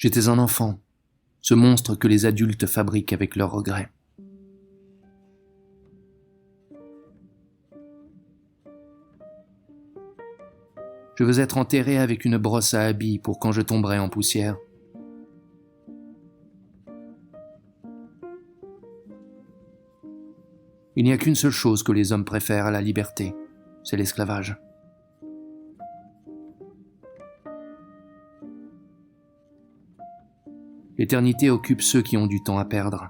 J'étais un enfant, ce monstre que les adultes fabriquent avec leurs regrets. Je veux être enterré avec une brosse à habits pour quand je tomberai en poussière. Il n'y a qu'une seule chose que les hommes préfèrent à la liberté, c'est l'esclavage. L'éternité occupe ceux qui ont du temps à perdre.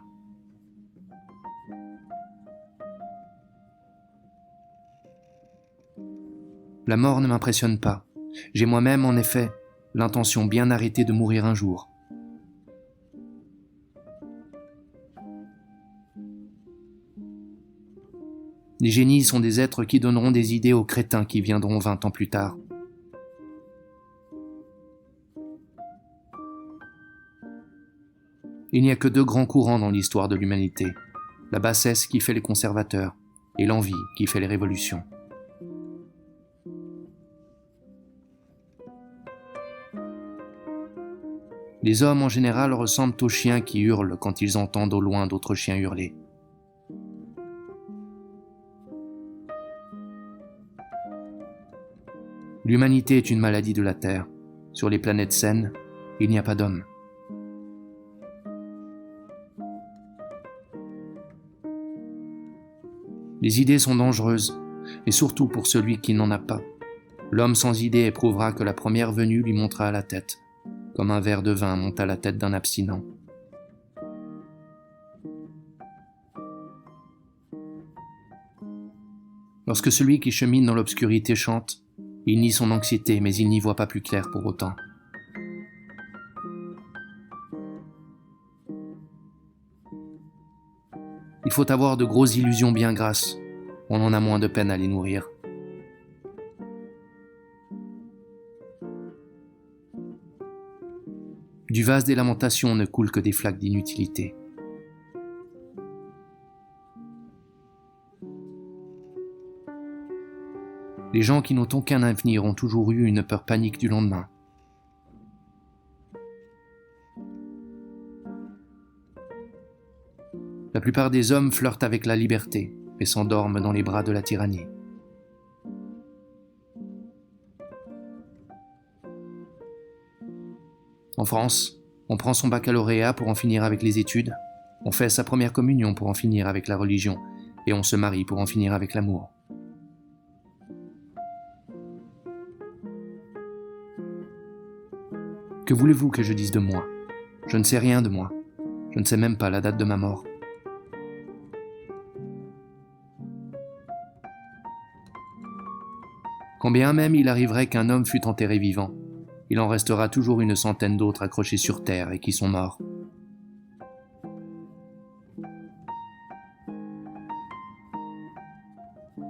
La mort ne m'impressionne pas. J'ai moi-même, en effet, l'intention bien arrêtée de mourir un jour. Les génies sont des êtres qui donneront des idées aux crétins qui viendront 20 ans plus tard. Il n'y a que deux grands courants dans l'histoire de l'humanité, la bassesse qui fait les conservateurs et l'envie qui fait les révolutions. Les hommes en général ressemblent aux chiens qui hurlent quand ils entendent au loin d'autres chiens hurler. L'humanité est une maladie de la Terre. Sur les planètes saines, il n'y a pas d'hommes. Les idées sont dangereuses, et surtout pour celui qui n'en a pas. L'homme sans idée éprouvera que la première venue lui montera à la tête, comme un verre de vin monte à la tête d'un abstinent. Lorsque celui qui chemine dans l'obscurité chante, il nie son anxiété, mais il n'y voit pas plus clair pour autant. Il faut avoir de grosses illusions bien grasses, on en a moins de peine à les nourrir. Du vase des lamentations ne coulent que des flaques d'inutilité. Les gens qui n'ont aucun avenir ont toujours eu une peur panique du lendemain. La plupart des hommes flirtent avec la liberté et s'endorment dans les bras de la tyrannie. En France, on prend son baccalauréat pour en finir avec les études, on fait sa première communion pour en finir avec la religion, et on se marie pour en finir avec l'amour. Que voulez-vous que je dise de moi ? Je ne sais rien de moi. Je ne sais même pas la date de ma mort. Quand bien même il arriverait qu'un homme fût enterré vivant, il en restera toujours une centaine d'autres accrochés sur terre et qui sont morts.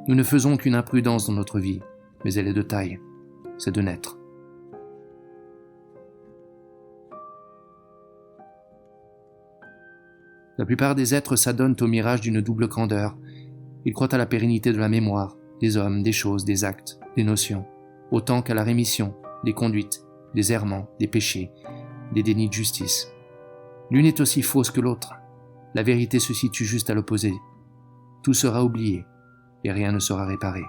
Nous ne faisons qu'une imprudence dans notre vie, mais elle est de taille, c'est de naître. La plupart des êtres s'adonnent au mirage d'une double candeur. Ils croient à la pérennité de la mémoire, des hommes, des choses, des actes, des notions, autant qu'à la rémission, des conduites, des errements, des péchés, des dénis de justice. L'une est aussi fausse que l'autre. La vérité se situe juste à l'opposé. Tout sera oublié et rien ne sera réparé.